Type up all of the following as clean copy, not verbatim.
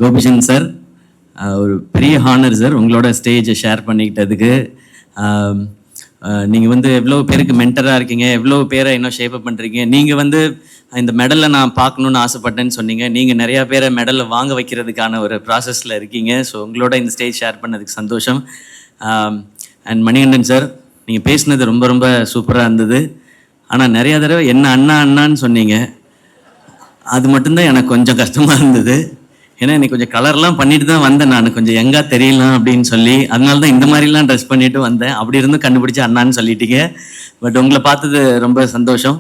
Gopichand sir, ஒரு பெரிய honour sir உங்களோட ஸ்டேஜை ஷேர் பண்ணிக்கிட்டதுக்கு. நீங்கள் வந்து எவ்வளோ பேருக்கு மென்டராக இருக்கீங்க, எவ்வளோ பேரை இன்னும் ஷேப்பப் பண்ணுறீங்க. நீங்கள் வந்து இந்த மெடலை நான் பார்க்கணுன்னு ஆசைப்பட்டேன்னு சொன்னீங்க. நீங்கள் நிறையா பேரை மெடலை வாங்க வைக்கிறதுக்கான ஒரு ப்ராசஸில் இருக்கீங்க. ஸோ உங்களோட இந்த ஸ்டேஜ் ஷேர் பண்ணதுக்கு சந்தோஷம். அண்ட் மணிகண்டன் சார், நீங்கள் பேசுனது ரொம்ப ரொம்ப சூப்பராக இருந்தது. ஆனால் நிறையா தடவை என்ன அண்ணா அண்ணான்னு சொன்னீங்க. அது மட்டும்தான் எனக்கு கொஞ்சம் கஷ்டமாக இருந்தது. ஏன்னா எனக்கு கொஞ்சம் கலர்லாம் பண்ணிட்டு தான் வந்தேன், நான் கொஞ்சம் எங்காக தெரியலாம் அப்படின்னு சொல்லி. அதனால தான் இந்த மாதிரிலாம் ட்ரெஸ் பண்ணிட்டு வந்தேன். அப்படி இருந்தும் கண்டுபிடிச்சி அண்ணான்னு சொல்லிட்டீங்க. பட் உங்களை பார்த்தது ரொம்ப சந்தோஷம்.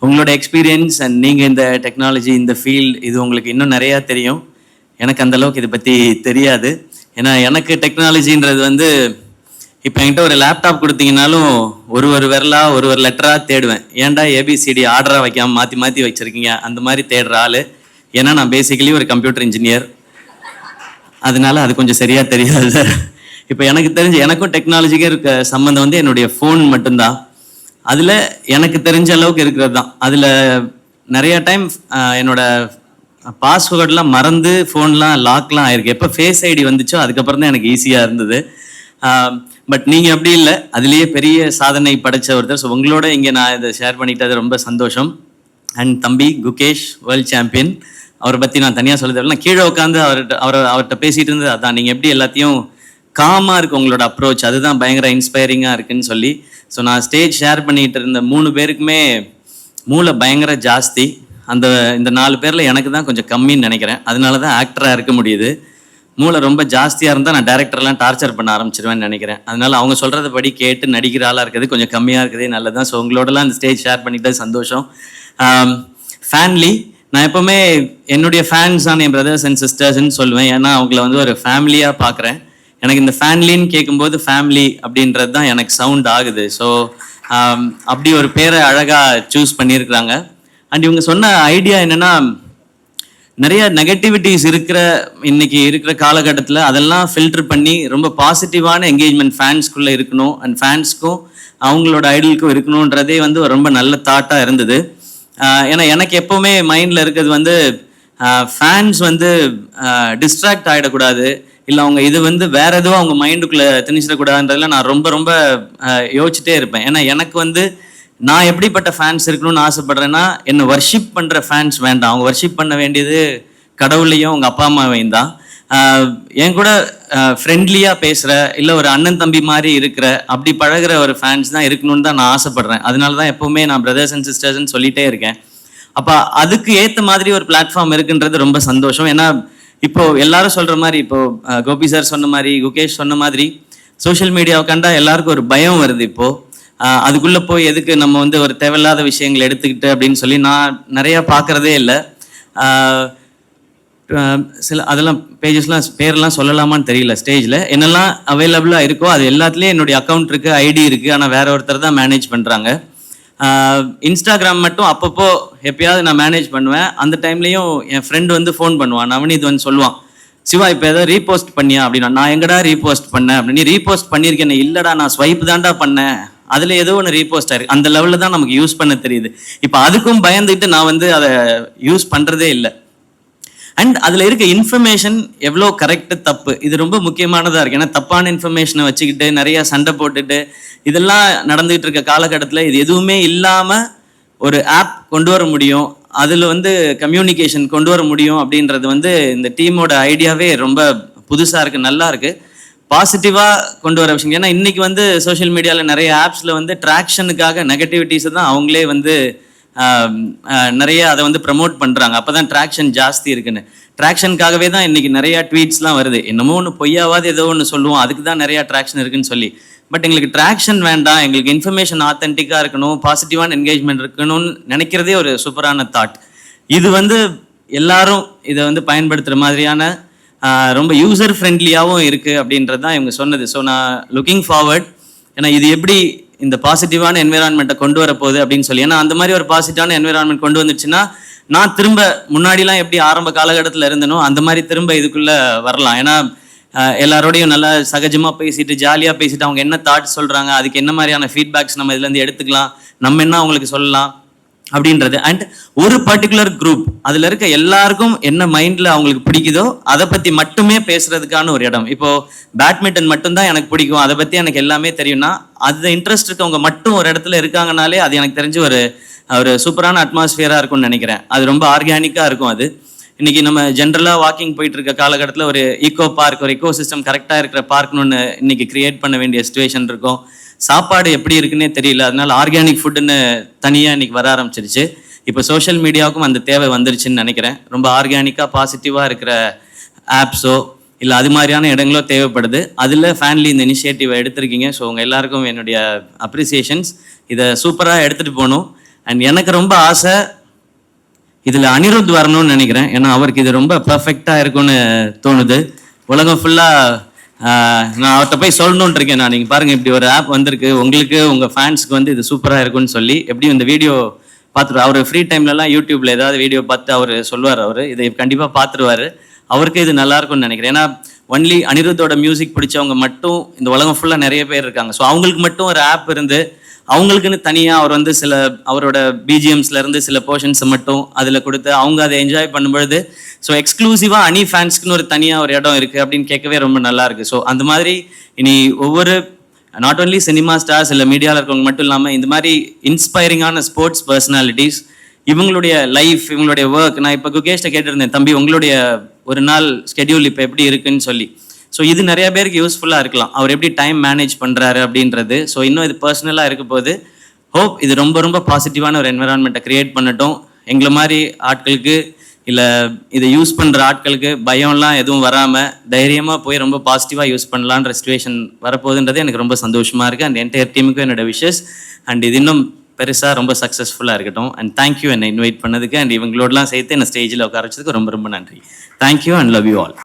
உங்களோட எக்ஸ்பீரியன்ஸ் அண்ட் நீங்கள் இந்த டெக்னாலஜி, இந்த ஃபீல்டு, இது உங்களுக்கு இன்னும் நிறையா தெரியும். எனக்கு அந்தளவுக்கு இதை பற்றி தெரியாது. ஏன்னா எனக்கு டெக்னாலஜின்றது வந்து இப்போ என்கிட்ட ஒரு லேப்டாப் கொடுத்தீங்கன்னாலும் ஒரு விரலாக ஒரு லெட்டராக தேடுவேன். ஏன்டா ஏபிசிடி ஆர்டராக வைக்காமல் மாற்றி மாற்றி வச்சுருக்கீங்க அந்த மாதிரி தேடுற ஆள். ஏன்னா நான் பேசிக்கலி ஒரு கம்ப்யூட்டர் இன்ஜினியர், அதனால அது கொஞ்சம் சரியாக தெரியாது சார். இப்போ எனக்கு தெரிஞ்ச எனக்கும் டெக்னாலஜிக்கே இருக்க சம்மந்தம் வந்து என்னுடைய ஃபோன் மட்டும்தான். அதில் எனக்கு தெரிஞ்ச அளவுக்கு இருக்கிறது தான். அதில் நிறையா டைம் என்னோட பாஸ்வேர்டெலாம் மறந்து ஃபோன்லாம் லாக்லாம் ஆயிருக்கு. எப்போ ஃபேஸ் ஐடி வந்துச்சோ அதுக்கப்புறம் தான் எனக்கு ஈஸியாக இருந்தது. பட் நீங்கள் அப்படி இல்லை, அதுலேயே பெரிய சாதனை படைச்ச ஒருத்தர். ஸோ உங்களோட இங்கே நான் இதை ஷேர் பண்ணிக்கிட்டது ரொம்ப சந்தோஷம். அண்ட் தம்பி குகேஷ், வேர்ல்ட் சாம்பியன், அவரை பற்றி நான் தனியாக சொல்ல தேவையில்லை. நான் கீழே உட்காந்து அவர்கிட்ட பேசிகிட்டு இருந்தது அதான். நீங்கள் எப்படி எல்லாத்தையும் காமாக இருக்குது உங்களோட அப்ரோச், அதுதான் பயங்கர இன்ஸ்பைரிங்காக இருக்குன்னு சொல்லி. ஸோ நான் ஸ்டேஜ் ஷேர் பண்ணிகிட்டு இருந்த 3 பேருக்குமே மூளை பயங்கர ஜாஸ்தி. இந்த 4 பேரில் எனக்கு தான் கொஞ்சம் கம்மின்னு நினைக்கிறேன். அதனால தான் ஆக்டராக இருக்க முடியுது. மூளை ரொம்ப ஜாஸ்தியாக இருந்தால் நான் டேரக்டர்லாம் டார்ச்சர் பண்ண ஆரம்பிச்சிருவேன்னு நினைக்கிறேன். அதனால் அவங்க சொல்கிறத படி கேட்டு நடிக்கிற ஆளாக இருக்குது கொஞ்சம் கம்மியாக இருக்குதே நல்லது தான். ஸோ உங்களோடலாம் இந்த ஸ்டேஜ் ஷேர் பண்ணிக்கிட்டது சந்தோஷம். ஃபேமிலி, நான் எப்போவுமே என்னுடைய ஃபேன்ஸான என் பிரதர்ஸ் அண்ட் சிஸ்டர்ஸ்ன்னு சொல்லுவேன். ஏன்னா அவங்கள வந்து ஒரு ஃபேமிலியாக பார்க்குறேன். எனக்கு இந்த ஃபேமிலின்னு கேட்கும்போது ஃபேமிலி அப்படின்றது தான் எனக்கு சவுண்ட் ஆகுது. ஸோ அப்படி ஒரு பேரை அழகாக சூஸ் பண்ணியிருக்கிறாங்க. அண்ட் இவங்க சொன்ன ஐடியா என்னென்னா, நிறைய நெகட்டிவிட்டிஸ் இன்னைக்கு இருக்கிற காலகட்டத்தில் அதெல்லாம் ஃபில்டர் பண்ணி ரொம்ப பாசிட்டிவான என்கேஜ்மெண்ட் ஃபேன்ஸ்குள்ளே இருக்கணும். அண்ட் ஃபேன்ஸ்க்கும் அவங்களோட ஐடலுக்கும் இருக்கணுன்றதே வந்து ரொம்ப நல்ல தாட்டாக இருந்தது. ஏன்னா எனக்கு எப்போவுமே மைண்டில் இருக்கிறது வந்து ஃபேன்ஸ் வந்து டிஸ்ட்ராக்ட் ஆகிடக்கூடாது, இல்லை அவங்க இது வந்து வேற எதுவும் அவங்க மைண்டுக்குள்ளே திணிச்சிடக்கூடாதுன்றதுல நான் ரொம்ப ரொம்ப யோசிச்சுட்டே இருப்பேன். ஏன்னா எனக்கு வந்து நான் எப்படிப்பட்ட ஃபேன்ஸ் இருக்கணும்னு ஆசைப்படுறேன்னா, என்னை வர்ஷிப் பண்ணுற ஃபேன்ஸ் வேண்டாம். அவங்க வர்ஷிப் பண்ண வேண்டியது கடவுளையும் அவங்க அப்பா அம்மாவையும் தான். என் கூட ஃப்ரெண்ட்லியாக பேசுகிற, இல்லை ஒரு அண்ணன் தம்பி மாதிரி இருக்கிற, அப்படி பழகிற ஒரு ஃபேன்ஸ் தான் இருக்கணும்னு தான் நான் ஆசைப்படுறேன். அதனால தான் எப்போவுமே நான் பிரதர்ஸ் அண்ட் சிஸ்டர்ஸ்ன்னு சொல்லிகிட்டே இருக்கேன். அப்போ அதுக்கு ஏற்ற மாதிரி ஒரு பிளாட்ஃபார்ம் இருக்குன்றது ரொம்ப சந்தோஷம். ஏன்னா இப்போது எல்லாரும் சொல்கிற மாதிரி, இப்போது கோபி சார் சொன்ன மாதிரி, குகேஷ் சொன்ன மாதிரி, சோஷியல் மீடியாவை கண்டா எல்லாருக்கும் ஒரு பயம் வருது. இப்போது அதுக்குள்ளே போய் எதுக்கு நம்ம வந்து ஒரு தேவையில்லாத விஷயங்களை எடுத்துக்கிட்டு அப்படின்னு சொல்லி நான் நிறையா பார்க்குறதே இல்லை. அதெல்லாம் பேஜஸ்லாம் பேரெல்லாம் சொல்லலாமான்னு தெரியல. ஸ்டேஜில் என்னெல்லாம் அவைலபிளாக இருக்கோ அது எல்லாத்துலேயும் என்னுடைய அக்கௌண்ட் இருக்குது, ஐடி இருக்குது. ஆனால் வேற ஒருத்தர் தான் மேனேஜ் பண்ணுறாங்க. இன்ஸ்டாகிராம் மட்டும் அப்பப்போ எப்பயாவது நான் மேனேஜ் பண்ணுவேன். அந்த டைம்லேயும் என் ஃப்ரெண்டு வந்து ஃபோன் பண்ணுவான், நவனீத் வந்து சொல்லுவான், சிவா இப்போ ஏதோ ரீபோஸ்ட் பண்ணியா அப்படின்னா. நான் எங்கடா ரீபோஸ்ட் பண்ணேன் அப்படின்னு. நீ ரீபோஸ்ட் பண்ணியிருக்கேன். இல்லைடா நான் ஸ்வைப் தான்டா பண்ணேன், அதில் ஏதோ ஒன்று ரீபோஸ்ட் ஆயிருக்கு. அந்த லெவலில் தான் நமக்கு யூஸ் பண்ண தெரியுது. இப்போ அதுக்கும் பயந்துட்டு நான் வந்து அதை யூஸ் பண்ணுறதே இல்லை. அண்ட் அதில் இருக்க இன்ஃபர்மேஷன் எவ்வளோ கரெக்டு தப்பு, இது ரொம்ப முக்கியமானதாக இருக்குது. ஏன்னா தப்பான இன்ஃபர்மேஷனை வச்சுக்கிட்டு நிறையா சண்டை போட்டுட்டு இதெல்லாம் நடந்துகிட்டு இருக்க காலகட்டத்தில் இது எதுவுமே இல்லாமல் ஒரு ஆப் கொண்டு வர முடியும், அதில் வந்து கம்யூனிகேஷன் கொண்டு வர முடியும் அப்படின்றது வந்து இந்த டீமோட ஐடியாவே ரொம்ப புதுசாக இருக்குது, நல்லா இருக்குது, பாசிட்டிவாக கொண்டு வர விஷயம். ஏன்னா இன்றைக்கி வந்து சோஷியல் மீடியாவில் நிறைய ஆப்ஸில் வந்து ட்ராக்ஷனுக்காக நெகட்டிவிட்டிஸை தான் அவங்களே வந்து நிறைய அதை வந்து ப்ரமோட் பண்ணுறாங்க. அப்போ தான் ட்ராக்ஷன் ஜாஸ்தி இருக்குன்னு. ட்ராக்ஷனுக்காகவே தான் இன்றைக்கி நிறையா ட்வீட்ஸ்லாம் வருது. என்னமோ ஒன்று பொய்யாவது ஏதோ ஒன்று சொல்லுவோம், அதுக்கு தான் நிறையா ட்ராக்ஷன் இருக்குன்னு சொல்லி. பட் எங்களுக்கு ட்ராக்ஷன் வேண்டாம், எங்களுக்கு இன்ஃபர்மேஷன் ஆத்தென்டிக்காக இருக்கணும், பாசிட்டிவான என்கேஜ்மெண்ட் இருக்கணும்னு நினைக்கிறதே ஒரு சூப்பரான தாட். இது வந்து எல்லாரும் இதை வந்து பயன்படுத்துகிற மாதிரியான ரொம்ப யூசர் ஃப்ரெண்ட்லியாகவும் இருக்குது அப்படின்றது தான் இவங்க சொன்னது. ஸோ நான் லுக்கிங் ஃபார்வர்ட், ஏன்னா இது எப்படி இந்த பாசிட்டிவான என்விரான்மெண்ட்டை கொண்டு வர போகுது அப்படின்னு சொல்லி. ஏன்னா அந்த மாதிரி ஒரு பாசிட்டிவான என்விரான்மெண்ட் கொண்டு வந்துச்சுன்னா நான் திரும்ப முன்னாடிலாம் எப்படி ஆரம்ப காலகட்டத்தில் இருந்தனோ அந்த மாதிரி திரும்ப இதுக்குள்ளே வரலாம். ஏன்னா எல்லாரோடையும் நல்லா சகஜமாக பேசிட்டு ஜாலியாக பேசிட்டு அவங்க என்ன தாட் சொல்கிறாங்க, அதுக்கு என்ன மாதிரியான ஃபீட்பேக்ஸ் நம்ம இதுலேருந்து எடுத்துக்கலாம், நம்ம என்ன அவங்களுக்கு சொல்லலாம் அப்படின்றது. அண்ட் ஒரு பர்டிகுலர் குரூப் அதுல இருக்க எல்லாருக்கும் என்ன மைண்ட்ல அவங்களுக்கு பிடிக்குதோ அதை பத்தி மட்டுமே பேசுறதுக்கான ஒரு இடம். இப்போ பேட்மிண்டன் மட்டும்தான் எனக்கு பிடிக்கும், அதை பத்தி எனக்கு எல்லாமே தெரியும்னா, அது இன்ட்ரெஸ்ட் இருக்கவங்க மட்டும் ஒரு இடத்துல இருக்காங்கனாலே அது எனக்கு தெரிஞ்சு ஒரு ஒரு சூப்பரான அட்மாஸ்பியரா இருக்கும்னு நினைக்கிறேன். அது ரொம்ப ஆர்கானிக்கா இருக்கும். அது இன்னைக்கு நம்ம ஜென்ரலா வாக்கிங் போயிட்டு இருக்க காலகட்டத்தில் ஒரு ஈகோ பார்க், ஒரு ஈகோ சிஸ்டம் கரெக்டா இருக்கிற பார்க்னு ஒன்று இன்னைக்கு கிரியேட் பண்ண வேண்டிய சுச்சுவேஷன் இருக்கும். சாப்பாடு எப்படி இருக்குன்னே தெரியல, அதனால ஆர்கானிக் ஃபுட்டுன்னு தனியாக இன்னைக்கு வர ஆரம்பிச்சிருச்சு. இப்போ சோஷியல் மீடியாவுக்கும் அந்த தேவை வந்துருச்சுன்னு நினைக்கிறேன். ரொம்ப ஆர்கானிக்காக பாசிட்டிவாக இருக்கிற ஆப்ஸோ இல்லை அது மாதிரியான இடங்களோ தேவைப்படுது. அதில் ஃபேன்லி இந்த இனிஷியேட்டிவை எடுத்திருக்கீங்க. ஸோ உங்கள் எல்லாருக்கும் என்னுடைய அப்ரிசியேஷன்ஸ். இதை சூப்பராக எடுத்துகிட்டு போகணும். அண்ட் எனக்கு ரொம்ப ஆசை இதில் அனிருத் வரணும்னு நினைக்கிறேன். ஏன்னா அவருக்கு இது ரொம்ப பர்ஃபெக்டாக இருக்கும்னு தோணுது. உலகம் ஃபுல்லாக நான் அவர்கிட்ட போய் சொல்லணும்னு இருக்கேன். நீங்கள் பாருங்கள், இப்படி ஒரு ஆப் வந்திருக்கு, உங்களுக்கு உங்கள் ஃபேன்ஸுக்கு வந்து இது சூப்பராக இருக்குன்னு சொல்லி. எப்படியும் இந்த வீடியோ பார்த்துட்டு அவர் ஃப்ரீ டைம்லலாம் யூடியூப்பில் ஏதாவது வீடியோ பார்த்து அவர் சொல்லுவார். அவர் இதை கண்டிப்பாக பார்த்துருவார். அவருக்கு இது நல்லா இருக்கும்னு நினைக்கிறேன். ஏன்னா ஒன்லி அனிருத்தோட மியூசிக் பிடிச்சவங்க மட்டும் இந்த உலகம் ஃபுல்லாக நிறைய பேர் இருக்காங்க. ஸோ அவங்களுக்கு மட்டும் ஒரு ஆப் இருந்து அவங்களுக்குன்னு தனியாக அவர் வந்து சில அவரோட பிஜிஎம்ஸ்லேருந்து சில போர்ஷன்ஸை மட்டும் அதில் கொடுத்து அவங்க அதை என்ஜாய் பண்ணும்பொழுது, ஸோ எக்ஸ்க்ளூசிவாக அனி ஃபேன்ஸ்க்குன்னு ஒரு தனியாக ஒரு இடம் இருக்குது அப்படின்னு கேட்கவே ரொம்ப நல்லா இருக்குது. ஸோ அந்த மாதிரி இனி ஒவ்வொரு நாட் ஓன்லி சினிமா ஸ்டார்ஸ் இல்லை மீடியாவில் இருக்கவங்க மட்டும் இல்லாமல் இந்த மாதிரி இன்ஸ்பைரிங்கான ஸ்போர்ட்ஸ் பர்சனாலிட்டிஸ் இவங்களுடைய லைஃப், இவங்களுடைய ஒர்க். நான் இப்போ குகேஷ்ட கேட்டிருந்தேன், தம்பி உங்களுடைய ஒரு நாள் ஸ்கெடியூல் இப்போ எப்படி இருக்குன்னு சொல்லி. ஸோ இது நிறைய பேருக்கு யூஸ்ஃபுல்லாக இருக்கலாம், அவர் எப்படி டைம் மேனேஜ் பண்ணுறாரு அப்படின்றது. ஸோ இன்னும் இது பர்சனலாக இருக்க போது ஹோப் இது ரொம்ப ரொம்ப பாசிட்டிவான ஒரு என்விரான்மெண்ட்டை க்ரியேட் பண்ணட்டும். எங்களை மாதிரி ஆட்களுக்கு இல்லை இதை யூஸ் பண்ணுற ஆட்களுக்கு பயம்லாம் எதுவும் வராமல் தைரியமாக போய் ரொம்ப பாசிட்டிவாக யூஸ் பண்ணலான்ற சிச்சுவேஷன் வரப்போகுதுன்றது எனக்கு ரொம்ப சந்தோஷமாக இருக்குது. அண்ட் என்டையர் டீமுக்கும் என்னோட விஷஸ். அண்ட் இது இன்னும் பெருசாக ரொம்ப சக்ஸஸ்ஃபுல்லாக இருக்கட்டும். அண்ட் தேங்க்யூ என்னை இன்வைட் பண்ணதுக்கு. அண்ட் இவங்களோடலாம் சேர்த்து என்னை ஸ்டேஜில் உட்கார வச்சதுக்கு ரொம்ப ரொம்ப நன்றி. Thank you and love you all.